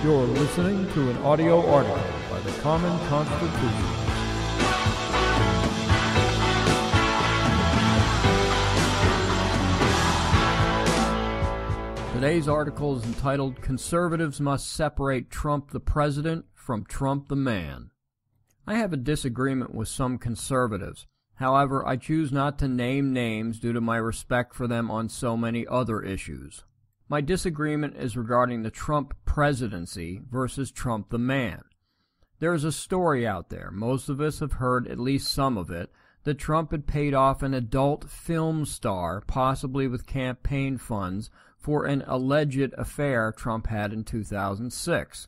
You're listening to an audio article by the Common Constitutionalist. Today's article is entitled, Conservatives Must Separate Trump the President from Trump the Man. I have a disagreement with some conservatives. However, I choose not to name names due to my respect for them on so many other issues. My disagreement is regarding the Trump presidency versus Trump the man. There is a story out there, most of us have heard at least some of it, that Trump had paid off an adult film star, possibly with campaign funds, for an alleged affair Trump had in 2006.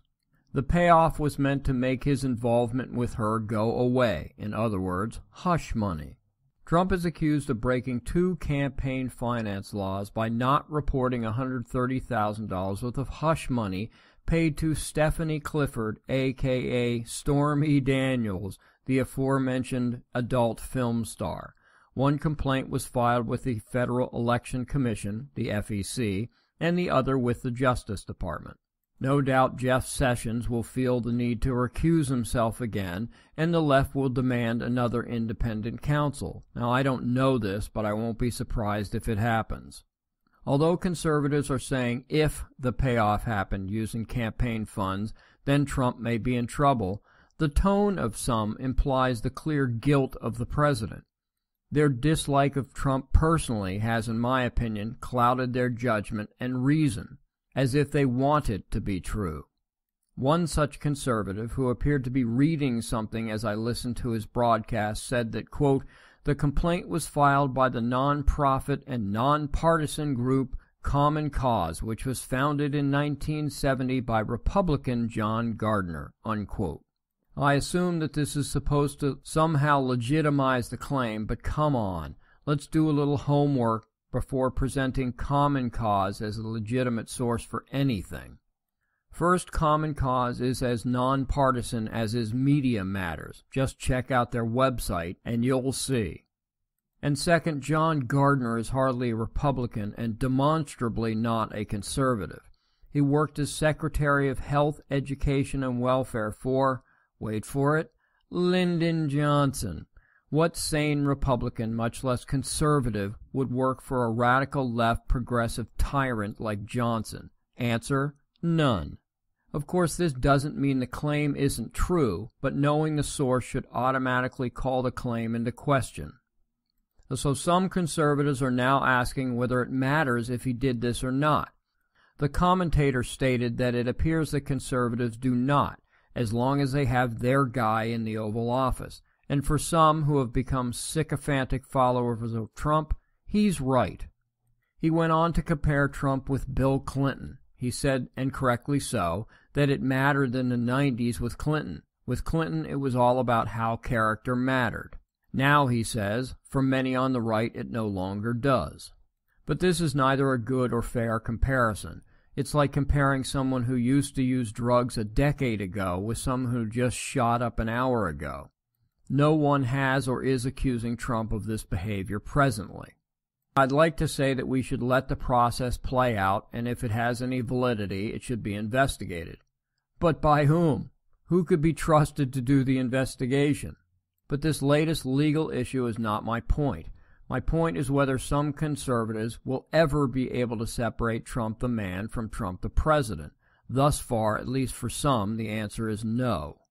The payoff was meant to make his involvement with her go away, in other words, hush money. Trump is accused of breaking 2 campaign finance laws by not reporting $130,000 worth of hush money paid to Stephanie Clifford, a.k.a. Stormy Daniels, the aforementioned adult film star. One complaint was filed with the Federal Election Commission, the FEC, and the other with the Justice Department. No doubt Jeff Sessions will feel the need to recuse himself again, and the left will demand another independent counsel. Now, I don't know this, but I won't be surprised if it happens. Although conservatives are saying if the payoff happened using campaign funds, then Trump may be in trouble, the tone of some implies the clear guilt of the president. Their dislike of Trump personally has, in my opinion, clouded their judgment and reason, as if they want it to be true. One such conservative, who appeared to be reading something as I listened to his broadcast, said that, quote, the complaint was filed by the non-profit and non-partisan group Common Cause, which was founded in 1970 by Republican John Gardner, unquote. I assume that this is supposed to somehow legitimize the claim, but come on, let's do a little homework before presenting Common Cause as a legitimate source for anything. First, Common Cause is as nonpartisan as is Media Matters. Just check out their website and you'll see. And second, John Gardner is hardly a Republican and demonstrably not a conservative. He worked as Secretary of Health, Education, and Welfare for, wait for it, Lyndon Johnson. What sane Republican, much less conservative, would work for a radical left progressive tyrant like Johnson? Answer, none. Of course, this doesn't mean the claim isn't true, but knowing the source should automatically call the claim into question. So some conservatives are now asking whether it matters if he did this or not. The commentator stated that it appears that conservatives do not, as long as they have their guy in the Oval Office. And for some who have become sycophantic followers of Trump, he's right. He went on to compare Trump with Bill Clinton. He said, and correctly so, that it mattered in the 90s with Clinton. With Clinton, it was all about how character mattered. Now, he says, for many on the right, it no longer does. But this is neither a good or fair comparison. It's like comparing someone who used to use drugs a decade ago with someone who just shot up an hour ago. No one has or is accusing Trump of this behavior presently. I'd like to say that we should let the process play out, and if it has any validity, it should be investigated. But by whom? Who could be trusted to do the investigation? But this latest legal issue is not my point. My point is whether some conservatives will ever be able to separate Trump the man from Trump the president. Thus far, at least for some, the answer is no.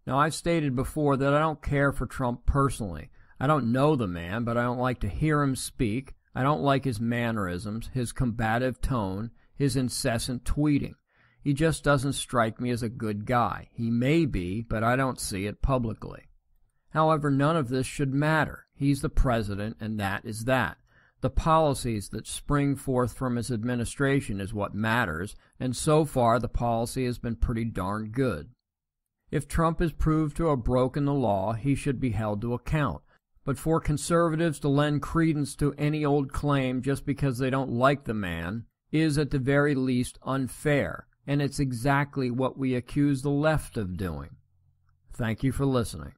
Now, I've stated before that I don't care for Trump personally. I don't know the man, but I don't like to hear him speak. I don't like his mannerisms, his combative tone, his incessant tweeting. He just doesn't strike me as a good guy. He may be, but I don't see it publicly. However, none of this should matter. He's the president, and that is that. The policies that spring forth from his administration is what matters, and so far the policy has been pretty darn good. If Trump is proved to have broken the law, he should be held to account. But for conservatives to lend credence to any old claim just because they don't like the man is at the very least unfair, and it's exactly what we accuse the left of doing. Thank you for listening.